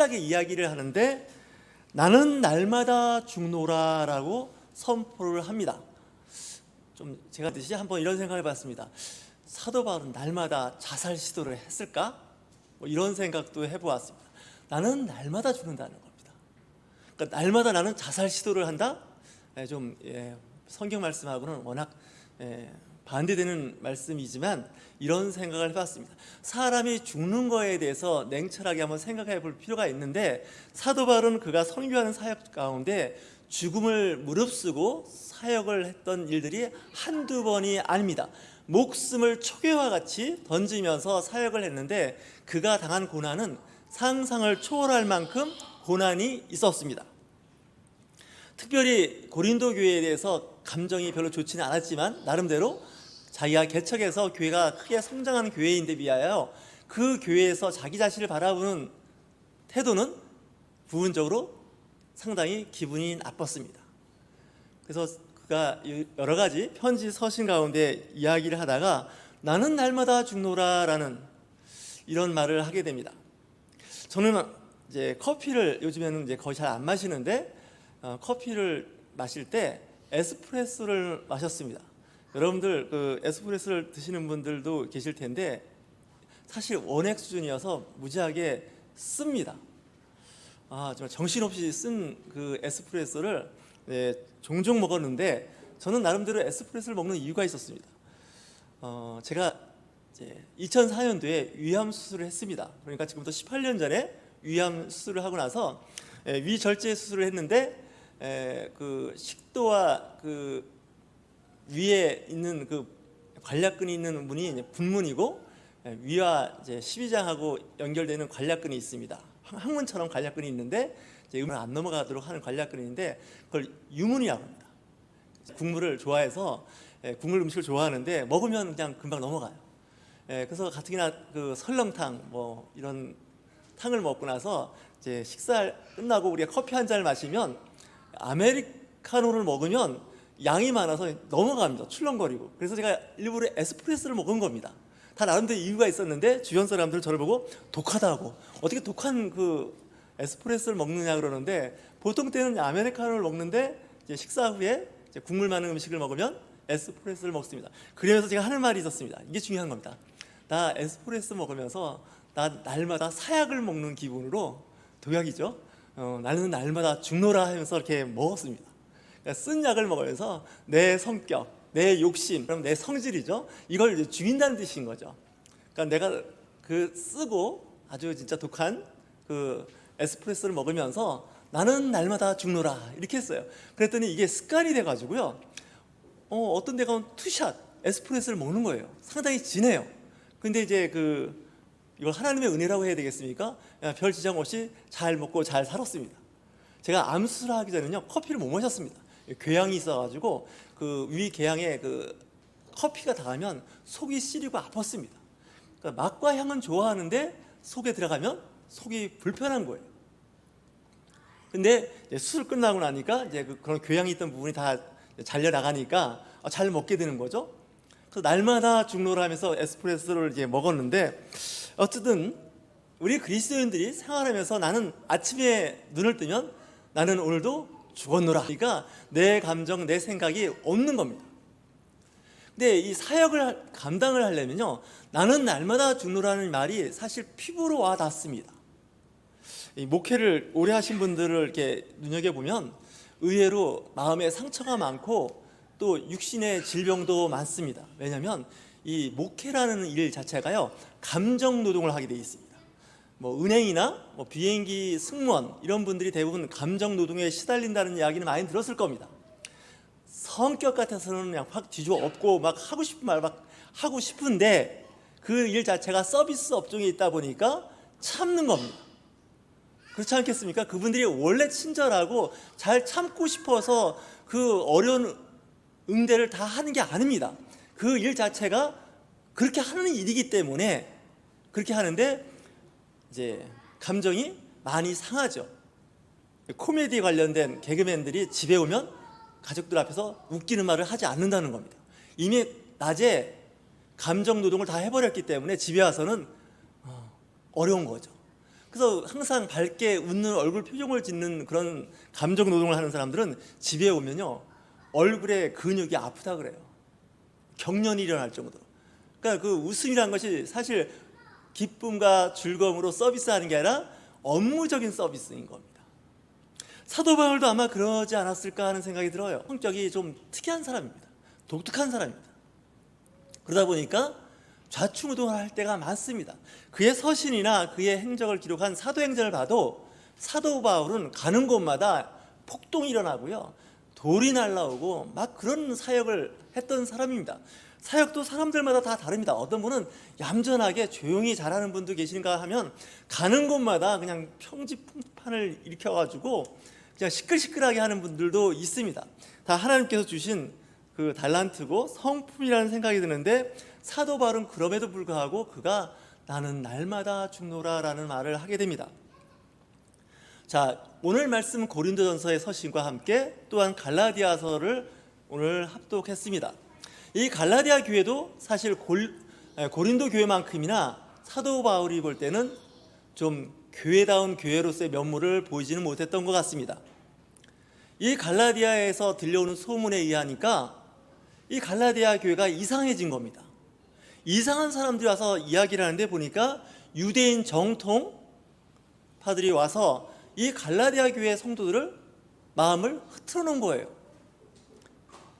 확실하게 이야기를 하는데 나는 날마다 죽노라 라고 선포를 합니다. 좀 제가 뜻이 한번 이런 생각을 해봤습니다. 사도 바울은 날마다 자살 시도를 했을까? 뭐 이런 생각도 해보았습니다. 나는 날마다 죽는다는 겁니다. 그러니까 날마다 나는 자살 시도를 한다? 좀 성경 말씀하고는 워낙 반대되는 말씀이지만 이런 생각을 해봤습니다. 사람이 죽는 거에 대해서 냉철하게 한번 생각해 볼 필요가 있는데, 사도 바울은 그가 선교하는 사역 가운데 죽음을 무릅쓰고 사역을 했던 일들이 한두 번이 아닙니다. 목숨을 초계와 같이 던지면서 사역을 했는데 그가 당한 고난은 상상을 초월할 만큼 고난이 있었습니다. 특별히 고린도 교회에 대해서 감정이 별로 좋지는 않았지만 나름대로 자기가 개척해서 교회가 크게 성장하는 교회인데 비하여 그 교회에서 자기 자신을 바라보는 태도는 부분적으로 상당히 기분이 나빴습니다. 그래서 그가 여러 가지 편지 서신 가운데 이야기를 하다가 나는 날마다 죽노라 라는 이런 말을 하게 됩니다. 저는 이제 커피를 요즘에는 이제 거의 잘 안 마시는데 커피를 마실 때 에스프레소를 마셨습니다. 여러분들 그 에스프레소를 드시는 분들도 계실 텐데 사실 원액 수준이어서 무지하게 씁니다. 정말 정신없이 쓴 그 에스프레소를 종종 먹었는데 저는 나름대로 에스프레소를 먹는 이유가 있었습니다. 제가 이제 2004년도에 위암 수술을 했습니다. 그러니까 지금부터 18년 전에 위암 수술을 하고 나서 위절제 수술을 했는데 그 식도와 그 위에 있는 그 관략근이 있는 문이 분문이고 위와 이제 십이장하고 연결되는 관략근이 있습니다. 항문처럼 관략근이 있는데 이제 음을 안 넘어가도록 하는 관략근인데 그걸 유문이라고 합니다. 국물을 좋아해서 국물 음식을 좋아하는데 먹으면 그냥 금방 넘어가요. 그래서 가뜩이나 그 설렁탕 뭐 이런 탕을 먹고 나서 이제 식사 끝나고 우리가 커피 한 잔을 마시면 아메리카노를 먹으면 양이 많아서 넘어갑니다. 출렁거리고. 그래서 제가 일부러 에스프레소를 먹은 겁니다. 다 나름대로 이유가 있었는데 주변 사람들은 저를 보고 독하다고, 어떻게 독한 그 에스프레소를 먹느냐 그러는데, 보통 때는 아메리카노를 먹는데 이제 식사 후에 이제 국물 많은 음식을 먹으면 에스프레소를 먹습니다. 그러면서 제가 하는 말이 있었습니다. 이게 중요한 겁니다. 나 에스프레소 먹으면서 나 날마다 사약을 먹는 기분으로, 독약이죠. 나는 날마다 죽노라 하면서 이렇게 먹었습니다. 그러니까 쓴 약을 먹으면서 내 성격, 내 욕심, 그럼 내 성질이죠. 이걸 이제 죽인다는 뜻인 거죠. 그러니까 내가 그 쓰고 아주 진짜 독한 그 에스프레소를 먹으면서 나는 날마다 죽노라 이렇게 했어요. 그랬더니 이게 습관이 돼가지고요. 어떤 데 가면 투샷 에스프레소를 먹는 거예요. 상당히 진해요. 근데 이제 이걸 하나님의 은혜라고 해야 되겠습니까? 별 지장 없이 잘 먹고 잘 살았습니다. 제가 암 수술하기 전에는요 커피를 못 마셨습니다. 궤양이 있어가지고 그 위 궤양에 그 커피가 닿으면 속이 시리고 아팠습니다. 그러니까 맛과 향은 좋아하는데 속에 들어가면 속이 불편한 거예요. 근데 수술 끝나고 나니까 이제 그런 궤양이 있던 부분이 다 잘려 나가니까 잘 먹게 되는 거죠. 그래서 날마다 죽노라 하면서 에스프레소를 이제 먹었는데, 어쨌든 우리 그리스도인들이 생활하면서 나는 아침에 눈을 뜨면 나는 오늘도 죽었노라. 그러니까 내 감정, 내 생각이 없는 겁니다. 근데 이 사역을 감당을 하려면요, 나는 날마다 죽노라는 말이 사실 피부로 와 닿습니다. 이 목회를 오래 하신 분들을 이렇게 눈여겨보면 의외로 마음에 상처가 많고 또 육신의 질병도 많습니다. 왜냐하면 이 목회라는 일 자체가요 감정 노동을 하게 돼 있습니다. 뭐 은행이나 뭐 비행기 승무원 이런 분들이 대부분 감정 노동에 시달린다는 이야기는 많이 들었을 겁니다. 성격 같아서는 그냥 확 뒤집어 엎고 막 하고 싶은 말 막 하고 싶은데 그 일 자체가 서비스 업종에 있다 보니까 참는 겁니다. 그렇지 않겠습니까? 그분들이 원래 친절하고 잘 참고 싶어서 그 어려운 응대를 다 하는 게 아닙니다. 그 일 자체가 그렇게 하는 일이기 때문에 그렇게 하는데 이제 감정이 많이 상하죠. 코미디 관련된 개그맨들이 집에 오면 가족들 앞에서 웃기는 말을 하지 않는다는 겁니다. 이미 낮에 감정 노동을 다 해버렸기 때문에 집에 와서는 어려운 거죠. 그래서 항상 밝게 웃는 얼굴 표정을 짓는 그런 감정 노동을 하는 사람들은 집에 오면요, 얼굴에 근육이 아프다 그래요. 경련이 일어날 정도로. 그러니까 그 웃음이란 것이 사실 기쁨과 즐거움으로 서비스하는 게 아니라 업무적인 서비스인 겁니다. 사도 바울도 아마 그러지 않았을까 하는 생각이 들어요. 성격이 좀 특이한 사람입니다. 독특한 사람입니다. 그러다 보니까 좌충우돌 할 때가 많습니다. 그의 서신이나 그의 행적을 기록한 사도행전을 봐도 사도 바울은 가는 곳마다 폭동이 일어나고요, 돌이 날라오고 막 그런 사역을 했던 사람입니다. 사역도 사람들마다 다 다릅니다. 어떤 분은 얌전하게 조용히 잘하는 분도 계신가 하면 가는 곳마다 그냥 평지풍판을 일으켜가지고 그냥 시끌시끌하게 하는 분들도 있습니다. 다 하나님께서 주신 그 달란트고 성품이라는 생각이 드는데, 사도 바울은 그럼에도 불구하고 그가 나는 날마다 죽노라 라는 말을 하게 됩니다. 자, 오늘 말씀 고린도전서의 서신과 함께 또한 갈라디아서를 오늘 합독했습니다. 이 갈라디아 교회도 사실 고린도 교회만큼이나 사도 바울이 볼 때는 좀 교회다운 교회로서의 면모를 보이지는 못했던 것 같습니다. 이 갈라디아에서 들려오는 소문에 의하니까 이 갈라디아 교회가 이상해진 겁니다. 이상한 사람들이 와서 이야기를 하는데 보니까 유대인 정통파들이 와서 이 갈라디아 교회 성도들을 마음을 흐트러 놓은 거예요.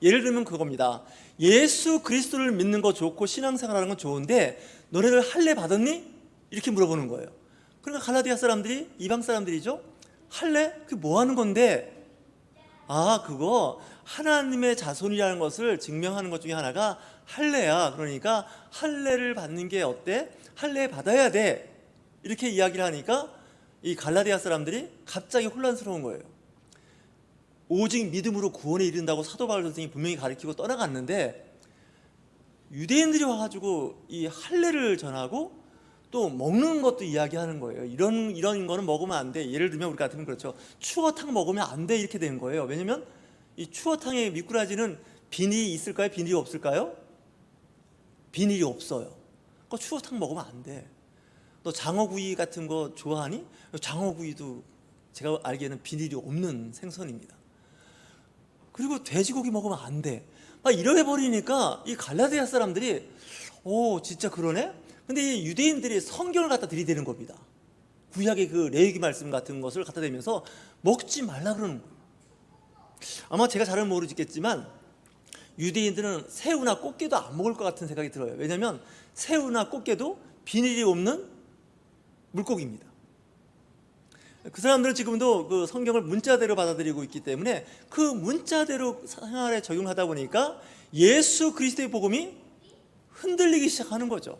예를 들면 그겁니다. 예수 그리스도를 믿는 거 좋고 신앙생활하는 건 좋은데 너네들 할례 받았니? 이렇게 물어보는 거예요. 그러니까 갈라디아 사람들이, 이방 사람들이죠, 할례? 그게 뭐 하는 건데? 아, 그거 하나님의 자손이라는 것을 증명하는 것 중에 하나가 할례야. 그러니까 할례를 받는 게 어때? 할례 받아야 돼. 이렇게 이야기를 하니까 이 갈라디아 사람들이 갑자기 혼란스러운 거예요. 오직 믿음으로 구원에 이른다고 사도 바울 선생님이 분명히 가르치고 떠나갔는데 유대인들이 와가지고 이 할례를 전하고 또 먹는 것도 이야기하는 거예요. 이런 거는 먹으면 안 돼. 예를 들면 우리 같으면 그렇죠. 추어탕 먹으면 안 돼, 이렇게 된 거예요. 왜냐면 이 추어탕의 미꾸라지는 비닐이 있을까요? 비닐이 없을까요? 비닐이 없어요. 그러니까 추어탕 먹으면 안 돼. 너 장어구이 같은 거 좋아하니? 장어구이도 제가 알기에는 비닐이 없는 생선입니다. 그리고 돼지고기 먹으면 안 돼. 막 이래 버리니까 이 갈라디아 사람들이 진짜 그러네? 근데 이 유대인들이 성경을 갖다 들이대는 겁니다. 구약의 그 레위기 말씀 같은 것을 갖다 대면서 먹지 말라 그러는 거예요. 아마 제가 잘은 모르겠지만 유대인들은 새우나 꽃게도 안 먹을 것 같은 생각이 들어요. 왜냐하면 새우나 꽃게도 비닐이 없는 물고기입니다. 그 사람들은 지금도 그 성경을 문자대로 받아들이고 있기 때문에 그 문자대로 생활에 적용하다 보니까 예수 그리스도의 복음이 흔들리기 시작하는 거죠.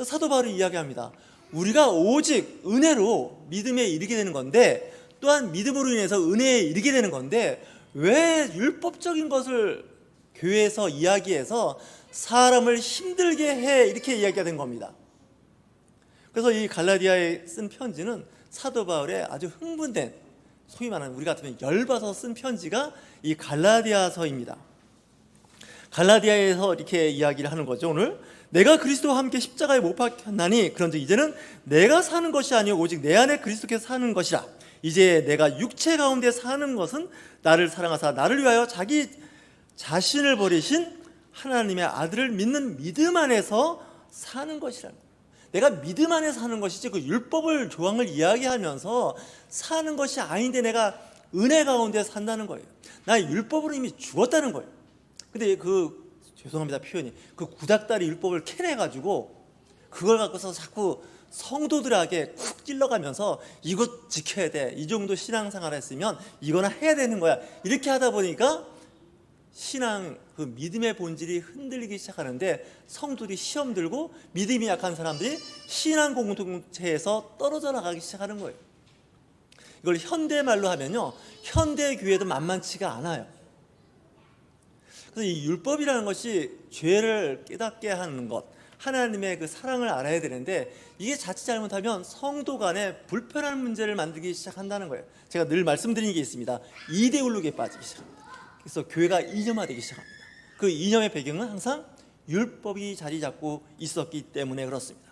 사도 바울이 이야기합니다. 우리가 오직 은혜로 믿음에 이르게 되는 건데, 또한 믿음으로 인해서 은혜에 이르게 되는 건데, 왜 율법적인 것을 교회에서 이야기해서 사람을 힘들게 해, 이렇게 이야기가 된 겁니다. 그래서 이 갈라디아에 쓴 편지는 사도 바울의 아주 흥분된, 소위 말하는 우리 같으면 열받아서 쓴 편지가 이 갈라디아서입니다. 갈라디아에서 이렇게 이야기를 하는 거죠. 오늘 내가 그리스도와 함께 십자가에 못 박혔나니 그런즉 이제는 내가 사는 것이 아니요 오직 내 안에 그리스도께서 사는 것이라. 이제 내가 육체 가운데 사는 것은 나를 사랑하사 나를 위하여 자기 자신을 버리신 하나님의 아들을 믿는 믿음 안에서 사는 것이라. 내가 믿음 안에 사는 것이지 그 율법을 조항을 이야기하면서 사는 것이 아닌데 내가 은혜 가운데 산다는 거예요. 나 율법으로 이미 죽었다는 거예요. 근데 죄송합니다 표현이, 그 구닥다리 율법을 캐내가지고 그걸 갖고서 자꾸 성도들에게 쿡 찔러가면서 이것 지켜야 돼, 이 정도 신앙생활 했으면 이거나 해야 되는 거야, 이렇게 하다 보니까 신앙 그 믿음의 본질이 흔들리기 시작하는데, 성도들이 시험 들고 믿음이 약한 사람들이 신앙 공동체에서 떨어져 나가기 시작하는 거예요. 이걸 현대말로 하면요, 현대 교회도 만만치가 않아요. 그래서 이 율법이라는 것이 죄를 깨닫게 하는 것, 하나님의 그 사랑을 알아야 되는데, 이게 자칫 잘못하면 성도 간에 불편한 문제를 만들기 시작한다는 거예요. 제가 늘 말씀드린 게 있습니다. 이데올로기에 빠지기 시작합니다. 그래서 교회가 이념화되기 시작합니다. 그 이념의 배경은 항상 율법이 자리 잡고 있었기 때문에 그렇습니다.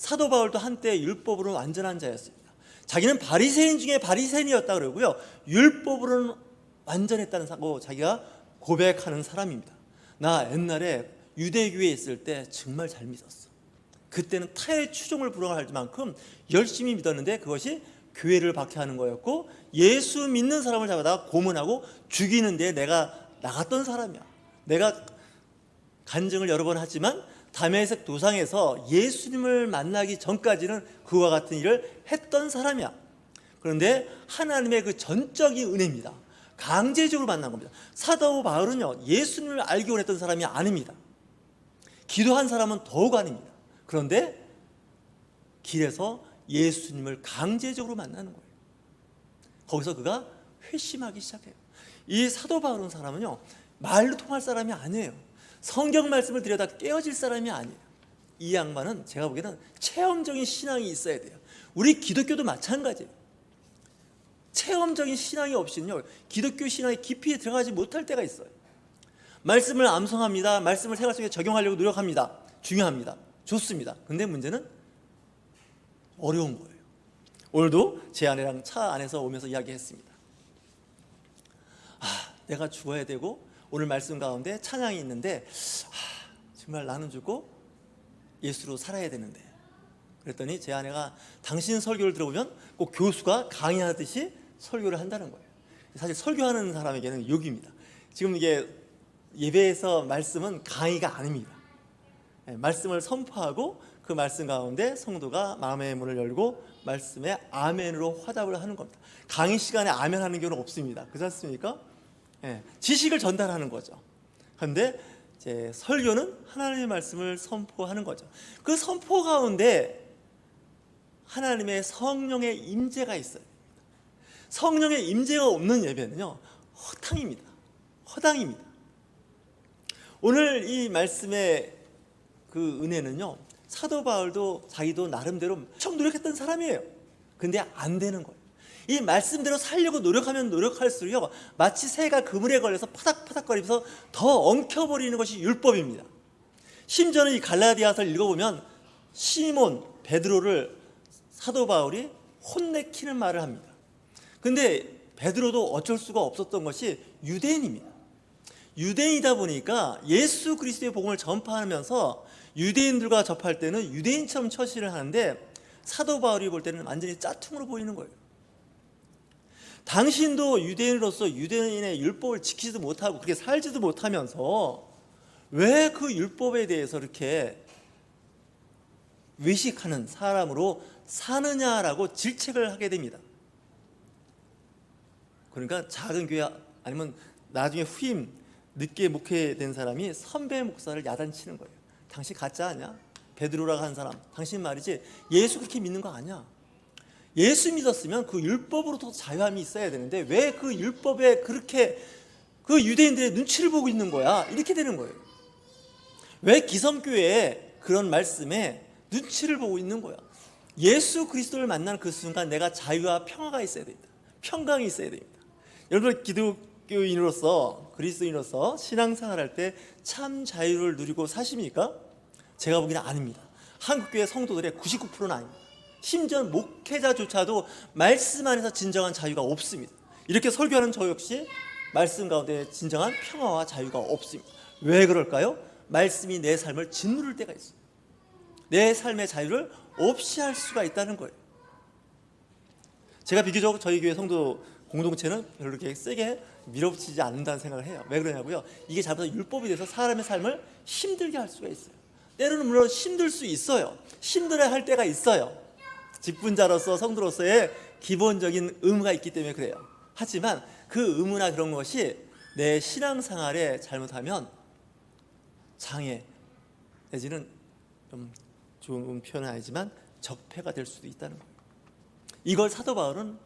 사도 바울도 한때 율법으로는 완전한 자였습니다. 자기는 바리새인 중에 바리새인이었다 그러고요, 율법으로는 완전했다는 사고 자기가 고백하는 사람입니다. 나 옛날에 유대교회에 있을 때 정말 잘 믿었어. 그때는 타의 추종을 불허할 만큼 열심히 믿었는데 그것이 교회를 박해하는 거였고, 예수 믿는 사람을 잡아다가 고문하고 죽이는 데 내가 나갔던 사람이야. 내가 간증을 여러 번 하지만 다메섹 도상에서 예수님을 만나기 전까지는 그와 같은 일을 했던 사람이야. 그런데 하나님의 그 전적인 은혜입니다. 강제적으로 만난 겁니다. 사도 바울은요, 예수님을 알기 원했던 사람이 아닙니다. 기도한 사람은 더욱 아닙니다. 그런데 길에서 예수님을 강제적으로 만나는 거예요. 거기서 그가 회심하기 시작해요. 이 사도 바울은 사람은요, 말로 통할 사람이 아니에요. 성경 말씀을 들여다 깨어질 사람이 아니에요. 이 양반은 제가 보기에는 체험적인 신앙이 있어야 돼요. 우리 기독교도 마찬가지예요. 체험적인 신앙이 없이는요, 기독교 신앙의 깊이에 들어가지 못할 때가 있어요. 말씀을 암송합니다. 말씀을 생활 속에 적용하려고 노력합니다. 중요합니다. 좋습니다. 근데 문제는 어려운 거예요. 오늘도 제 아내랑 차 안에서 오면서 이야기했습니다. 내가 죽어야 되고 오늘 말씀 가운데 찬양이 있는데 정말 나는 죽고 예수로 살아야 되는데, 그랬더니 제 아내가 당신 설교를 들어보면 꼭 교수가 강의하듯이 설교를 한다는 거예요. 사실 설교하는 사람에게는 욕입니다. 지금 이게 예배에서 말씀은 강의가 아닙니다. 말씀을 선포하고 그 말씀 가운데 성도가 마음의 문을 열고 말씀에 아멘으로 화답을 하는 겁니다. 강의 시간에 아멘 하는 경우는 없습니다. 그렇지 않습니까? 지식을 전달하는 거죠. 그런데 이제 설교는 하나님의 말씀을 선포하는 거죠. 그 선포 가운데 하나님의 성령의 임재가 있어요. 성령의 임재가 없는 예배는요, 허탕입니다. 허당입니다. 오늘 이 말씀의 그 은혜는요, 사도 바울도 자기도 나름대로 엄청 노력했던 사람이에요. 근데 안 되는 거예요. 이 말씀대로 살려고 노력하면 노력할수록 마치 새가 그물에 걸려서 파닥파닥거리면서 더 엉켜버리는 것이 율법입니다. 심지어는 이 갈라디아서를 읽어보면 시몬 베드로를 사도 바울이 혼내키는 말을 합니다. 근데 베드로도 어쩔 수가 없었던 것이 유대인입니다. 유대인이다 보니까 예수 그리스도의 복음을 전파하면서 유대인들과 접할 때는 유대인처럼 처시를 하는데, 사도 바울이 볼 때는 완전히 짜퉁으로 보이는 거예요. 당신도 유대인으로서 유대인의 율법을 지키지도 못하고 그렇게 살지도 못하면서 왜 그 율법에 대해서 이렇게 외식하는 사람으로 사느냐라고 질책을 하게 됩니다. 그러니까 작은 교회 아니면 나중에 후임 늦게 목회된 사람이 선배 목사를 야단치는 거예요. 당신 가짜 아니야? 베드로라고 하는 사람, 당신 말이지 예수 그렇게 믿는 거 아니야? 예수 믿었으면 그 율법으로도 자유함이 있어야 되는데 왜 그 율법에 그렇게 그 유대인들의 눈치를 보고 있는 거야? 이렇게 되는 거예요. 왜 기성교회에 그런 말씀에 눈치를 보고 있는 거야? 예수 그리스도를 만나는 그 순간 내가 자유와 평화가 있어야 됩니다. 평강이 있어야 됩니다. 여러분, 기독교인으로서 그리스도인으로서 신앙생활할 때 참 자유를 누리고 사십니까? 제가 보기에는 아닙니다. 한국교회 성도들의 99%는 아닙니다. 심지어 목회자조차도 말씀 안에서 진정한 자유가 없습니다. 이렇게 설교하는 저 역시 말씀 가운데 진정한 평화와 자유가 없습니다. 왜 그럴까요? 말씀이 내 삶을 짓누를 때가 있어요. 내 삶의 자유를 없이 할 수가 있다는 거예요. 제가 비교적 저희 교회 성도 공동체는 별로 그렇게 세게 밀어붙이지 않는다는 생각을 해요. 왜 그러냐고요? 이게 잘못해서 율법이 돼서 사람의 삶을 힘들게 할 수가 있어요. 때로는 물론 힘들 수 있어요. 힘들어야 할 때가 있어요. 직분자로서 성도로서의 기본적인 의무가 있기 때문에 그래요. 하지만 그 의무나 그런 것이 내 신앙생활에 잘못하면 장애 내지는 좀 좋은 표현은 아니지만 적폐가 될 수도 있다는 거예요. 이걸 사도 바울은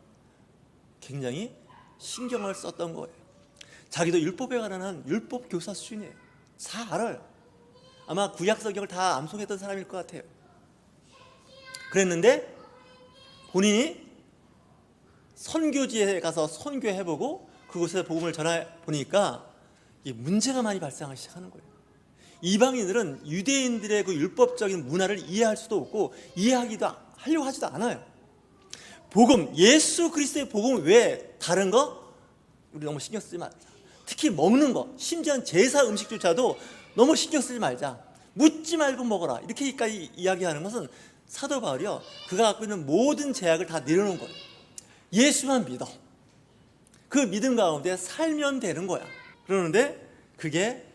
굉장히 신경을 썼던 거예요. 자기도 율법에 관한 율법 교사 수준이에요. 다 알아요. 아마 구약 성경을 다 암송했던 사람일 것 같아요. 그랬는데 본인이 선교지에 가서 선교해보고 그곳에서 복음을 전해 보니까 문제가 많이 발생하기 시작하는 거예요. 이방인들은 유대인들의 그 율법적인 문화를 이해할 수도 없고 하려고 하지도 않아요. 복음, 예수 그리스도의 복음 외에 다른 거 우리 너무 신경 쓰지 말자. 특히 먹는 거, 심지어 제사 음식조차도 너무 신경 쓰지 말자. 묻지 말고 먹어라. 이렇게까지 이야기하는 것은 사도 바울이요, 그가 갖고 있는 모든 제약을 다 내려놓은 거예요. 예수만 믿어. 그 믿음 가운데 살면 되는 거야. 그러는데 그게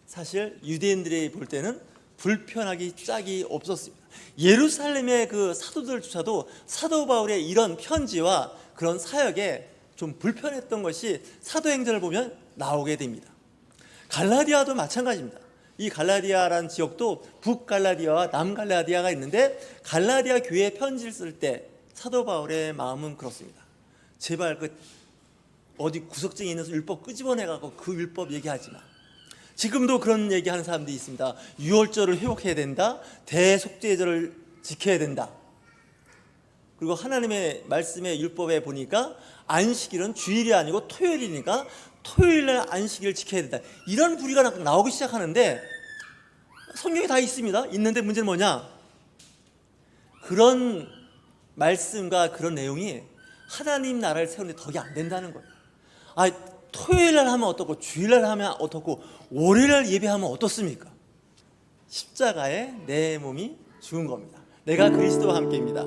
사실 유대인들이 볼 때는 불편하기 짝이 없었습니다. 예루살렘의 그 사도들조차도 사도 바울의 이런 편지와 그런 사역에 좀 불편했던 것이 사도행전을 보면 나오게 됩니다. 갈라디아도 마찬가지입니다. 이 갈라디아라는 지역도 북갈라디아와 남갈라디아가 있는데, 갈라디아 교회에 편지를 쓸 때 사도 바울의 마음은 그렇습니다. 제발 그 어디 구석쟁이 있는 율법 끄집어내갖고 그 율법 얘기하지 마. 지금도 그런 얘기하는 사람들이 있습니다. 유월절을 회복해야 된다. 대속죄절을 지켜야 된다. 그리고 하나님의 말씀의 율법에 보니까 안식일은 주일이 아니고 토요일이니까 토요일날 안식일을 지켜야 된다. 이런 부리가 나오기 시작하는데, 성경에 다 있습니다. 있는데 문제는 뭐냐? 그런 말씀과 그런 내용이 하나님 나라를 세우는데 덕이 안 된다는 거예요. 토요일날 하면 어떻고 주일날 하면 어떻고 월요일날 예배하면 어떻습니까? 십자가에 내 몸이 죽은 겁니다. 내가 그리스도와 함께입니다.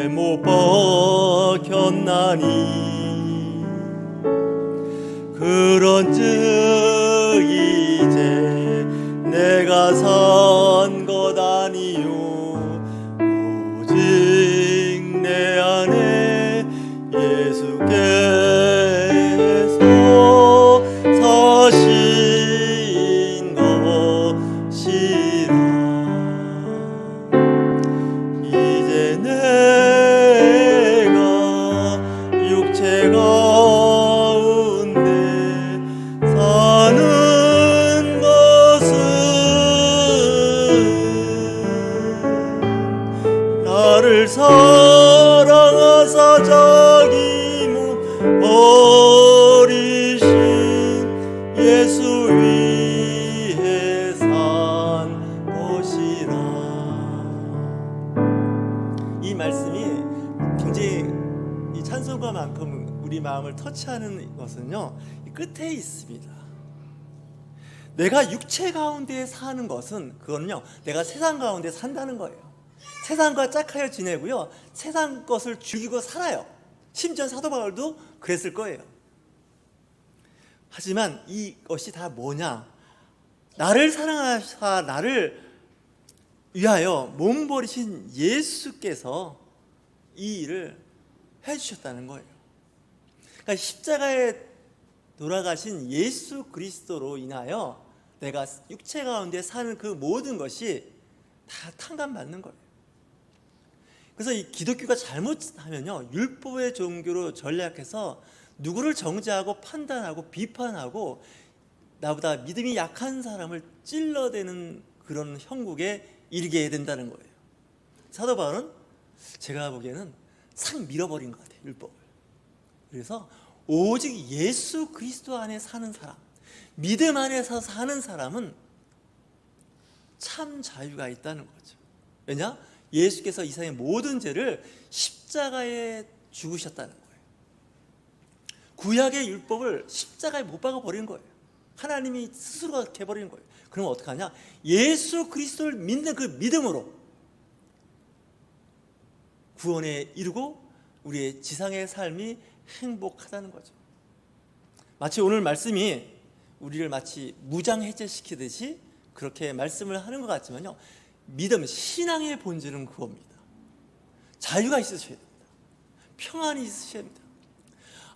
못 박혔나니 그런즉 이제 내가 산 것 아니요 오직 내 안에 예수께서 사신 것이라. 이제 내가 육체 가운데 사는 것은 나를 사랑하사 자기 몸 버리신 예수 위해 산 것이라. 이 말씀이 굉장히 이 찬송가만큼 우리 마음을 터치하는 것은요, 이 끝에 있습니다. 내가 육체 가운데 사는 것은 그거는요, 내가 세상 가운데 산다는 거예요. 세상과 짝하여 지내고요, 세상 것을 죽이고 살아요. 심지어 사도 바울도 그랬을 거예요. 하지만 이것이 다 뭐냐? 나를 사랑하사 나를 위하여 몸 버리신 예수께서 이 일을 해주셨다는 거예요. 그러니까 십자가에 돌아가신 예수 그리스도로 인하여 내가 육체 가운데 사는 그 모든 것이 다 탕감받는 거예요. 그래서 이 기독교가 잘못하면요, 율법의 종교로 전략해서 누구를 정죄하고 판단하고 비판하고 나보다 믿음이 약한 사람을 찔러대는 그런 형국에 이르게 된다는 거예요. 사도 바울은 제가 보기에는 싹 밀어버린 것 같아요, 율법을. 그래서 오직 예수 그리스도 안에 사는 사람, 믿음 안에서 사는 사람은 참 자유가 있다는 거죠. 왜냐? 예수께서 이 세상의 모든 죄를 십자가에 죽으셨다는 거예요. 구약의 율법을 십자가에 못 박아버린 거예요. 하나님이 스스로가 그렇게 해버리는 거예요. 그러면 어떡하냐? 예수 그리스도를 믿는 그 믿음으로 구원에 이르고 우리의 지상의 삶이 행복하다는 거죠. 마치 오늘 말씀이 우리를 마치 무장해제시키듯이 그렇게 말씀을 하는 것 같지만요, 믿음, 신앙의 본질은 그겁니다. 자유가 있으셔야 됩니다. 평안이 있으셔야 됩니다.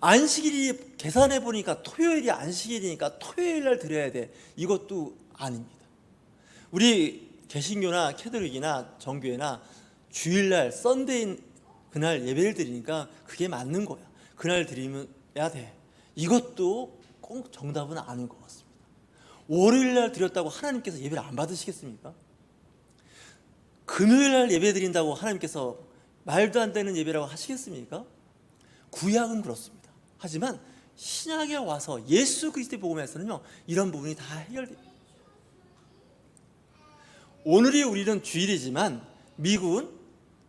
안식일이 계산해 보니까 토요일이 안식일이니까 토요일 날 드려야 돼, 이것도 아닙니다. 우리 개신교나 캐톨릭이나 정교회나 주일날 썬데이 그날 예배를 드리니까 그게 맞는 거야. 그날 드리면야 돼. 이것도 꼭 정답은 아닌 것 같습니다. 월요일날 드렸다고 하나님께서 예배를 안 받으시겠습니까? 금요일날 예배 드린다고 하나님께서 말도 안 되는 예배라고 하시겠습니까? 구약은 그렇습니다. 하지만 신약에 와서 예수 그리스도의 복음에서는요, 이런 부분이 다 해결됩니다. 오늘이 우리는 주일이지만 미국은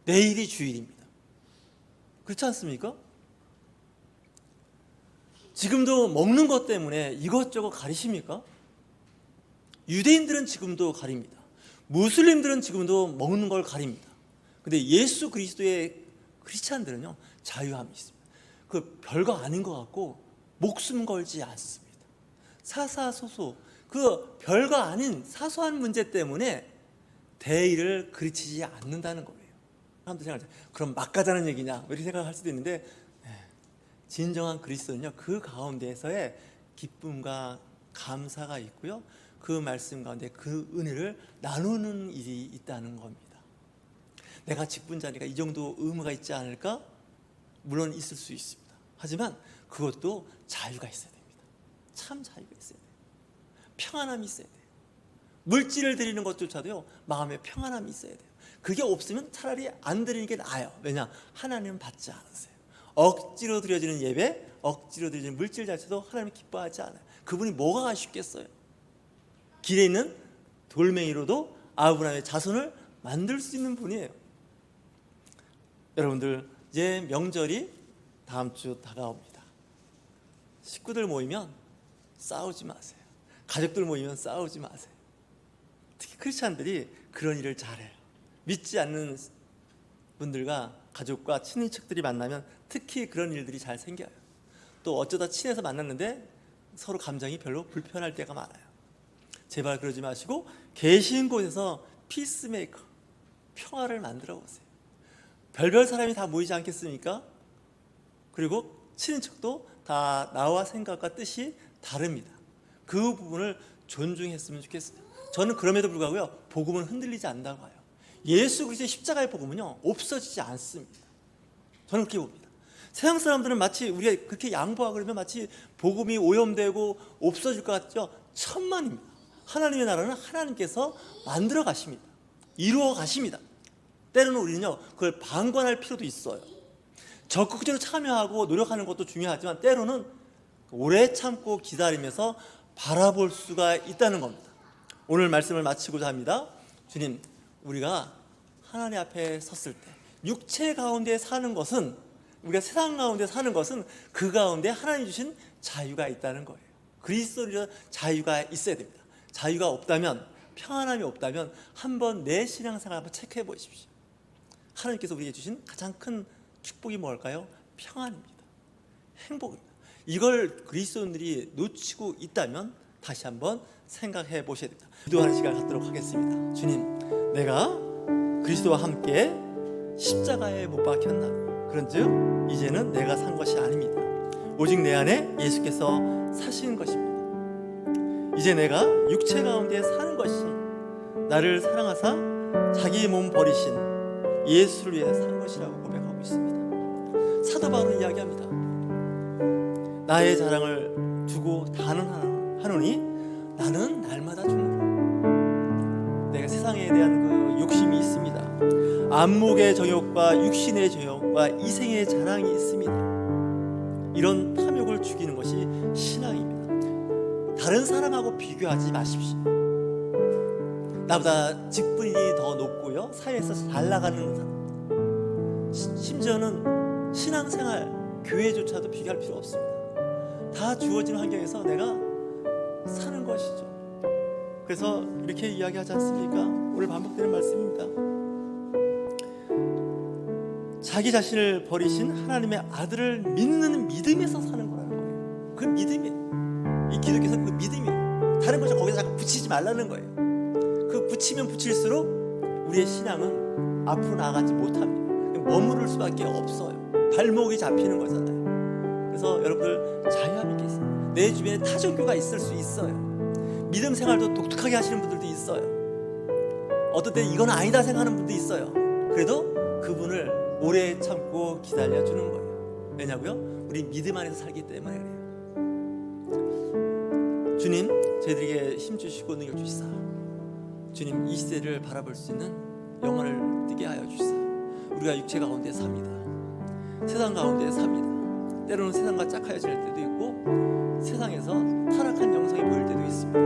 내일이 주일입니다. 그렇지 않습니까? 지금도 먹는 것 때문에 이것저것 가리십니까? 유대인들은 지금도 가립니다. 무슬림들은 지금도 먹는 걸 가립니다. 근데 예수 그리스도의 크리스찬들은요, 자유함이 있습니다. 그 별거 아닌 것 같고 목숨 걸지 않습니다. 사사소소 그 별거 아닌 사소한 문제 때문에 대의를 그르치지 않는다는 거예요. 사람들 생각하죠. 그럼 막 가자는 얘기냐 이렇게 생각할 수도 있는데, 진정한 그리스도는요, 그 가운데에서의 기쁨과 감사가 있고요, 그 말씀 가운데 그 은혜를 나누는 일이 있다는 겁니다. 내가 직분자니까 이 정도 의무가 있지 않을까? 물론 있을 수 있습니다. 하지만 그것도 자유가 있어야 됩니다. 참 자유가 있어야 돼요. 평안함이 있어야 돼요. 물질을 드리는 것조차도요, 마음에 평안함이 있어야 돼요. 그게 없으면 차라리 안 드리는 게 나아요. 왜냐? 하나님은 받지 않으세요. 억지로 드려지는 예배, 억지로 드려지는 물질 자체도 하나님 기뻐하지 않아요. 그분이 뭐가 아쉽겠어요? 길에 있는 돌멩이로도 아브라함의 자손을 만들 수 있는 분이에요. 여러분들, 이제 명절이 다음 주 다가옵니다. 식구들 모이면 싸우지 마세요. 가족들 모이면 싸우지 마세요. 특히 크리스찬들이 그런 일을 잘해요. 믿지 않는 분들과 가족과 친인척들이 만나면 특히 그런 일들이 잘 생겨요. 또 어쩌다 친해서 만났는데 서로 감정이 별로 불편할 때가 많아요. 제발 그러지 마시고 계신 곳에서 피스메이커, 평화를 만들어 보세요. 별별 사람이 다 모이지 않겠습니까? 그리고 친인척도 다 나와 생각과 뜻이 다릅니다. 그 부분을 존중했으면 좋겠어요. 저는 그럼에도 불구하고요, 복음은 흔들리지 않는다고 봐요. 예수 그리스도의 십자가의 복음은요, 없어지지 않습니다. 저는 그렇게 봅니다. 세상 사람들은 마치 우리가 그렇게 양보하고 그러면 마치 복음이 오염되고 없어질 것 같죠? 천만입니다. 하나님의 나라는 하나님께서 만들어 가십니다. 이루어 가십니다. 때로는 우리는요, 그걸 방관할 필요도 있어요. 적극적으로 참여하고 노력하는 것도 중요하지만 때로는 오래 참고 기다리면서 바라볼 수가 있다는 겁니다. 오늘 말씀을 마치고자 합니다. 주님, 우리가 하나님 앞에 섰을 때 육체 가운데 사는 것은, 우리가 세상 가운데 사는 것은 그 가운데 하나님 주신 자유가 있다는 거예요. 그리스도로 자유가 있어야 됩니다. 자유가 없다면, 평안함이 없다면 한번 내 신앙생활 한번 체크해 보십시오. 하나님께서 우리에게 주신 가장 큰 축복이 뭘까요? 평안입니다. 행복입니다. 이걸 그리스도인들이 놓치고 있다면 다시 한번 생각해 보셔야 됩니다. 기도하는 시간 갖도록 하겠습니다. 주님, 내가 그리스도와 함께 십자가에 못 박혔나니 그런즉 이제는 내가 산 것이 아닙니다. 오직 내 안에 예수께서 사신 것입니다. 이제 내가 육체 가운데 사는 것이 나를 사랑하사 자기 몸 버리신 예수를 위해 산 것이라고 고백하고 있습니다. 사도 바울은 이야기합니다. 나의 자랑을 두고 다는 하노니 나는 날마다 죽노라. 내가 세상에 대한 그 욕심이 있습니다. 안목의 정욕과 육신의 정욕과 이생의 자랑이 있습니다. 이런 탐욕을 죽이는 것이 신앙입니다. 다른 사람하고 비교하지 마십시오. 나보다 직분이 더 높고요, 사회에서 잘 나가는 사람, 심지어는 신앙생활, 교회조차도 비교할 필요 없습니다. 다 주어진 환경에서 내가 사는 것이죠. 그래서 이렇게 이야기하지 않습니까? 오늘 반복되는 말씀입니다. 자기 자신을 버리신 하나님의 아들을 믿는 믿음에서 사는 거라는 거예요. 그 믿음이, 이 기독교에서 그 믿음이, 다른 것을 거기서 자꾸 붙이지 말라는 거예요. 그 붙이면 붙일수록 우리의 신앙은 앞으로 나아가지 못합니다. 머무를 수밖에 없어요. 발목이 잡히는 거잖아요. 그래서 여러분들 자유함 있게 있습니다. 내 주변에 타종교가 있을 수 있어요. 믿음 생활도 독특하게 하시는 분들도 있어요. 어떤 때 이건 아니다 생각하는 분도 있어요. 그래도 그분을 오래 참고 기다려주는 거예요. 왜냐고요? 우리 믿음 안에서 살기 때문에 그래요. 주님, 저희들에게 힘주시고 능력 주시사 주님, 이 시대를 바라볼 수 있는 영혼을 뜨게 하여 주시사 우리가 육체 가운데 삽니다. 세상 가운데 삽니다. 때로는 세상과 짝하여질 때도 있고 세상에서 타락한 영성이 보일 때도 있습니다.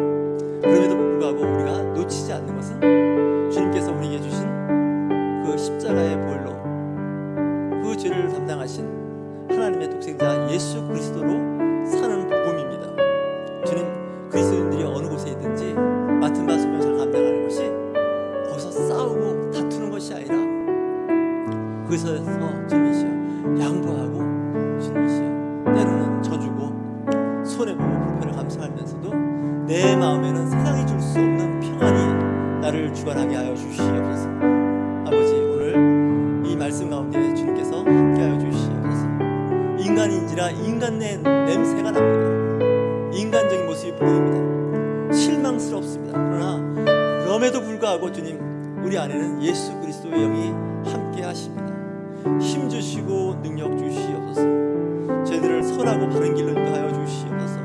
그럼에도 불구하고 우리가 놓치지 않는 것은 주님께서 우리에게 주신 그 십자가의 보혈로 그 죄를 담당하신 하나님의 독생자 예수 그리스도로 사는 복음입니다. 주님, 그리스도인들이 어느 곳에 있든지 맡은 바 소명을 잘 감당하는 것이 거기서 싸우고 다투는 것이 아니라 그것에서 주님이시여 양보하고 주님이시여 때로는 져주고 손해보고 불편을 감수하면서도 내 마음에는 세상이 줄 수 없는 평안이 나를 주관하게 하여 주시옵소서. 아버지, 오늘 이 말씀 가운데 주님께서 함께하여 주시옵소서. 인간인지라 인간 내 냄새가 납니다. 인간적인 모습이 보입니다. 실망스럽습니다. 그러나 그럼에도 불구하고 주님, 우리 안에는 예수 그리스도의 영이 함께 하십니다. 힘 주시고 능력 주시옵소서. 저희들을 선하고 바른 길로 인도하여 주시옵소서.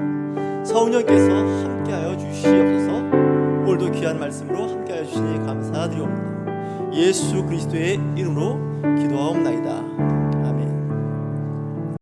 성령께서 함께하여 주시옵소서. 오늘도 귀한 말씀으로 함께하여 주시니 감사드리옵니다. 예수 그리스도의 이름으로 기도하옵나이다.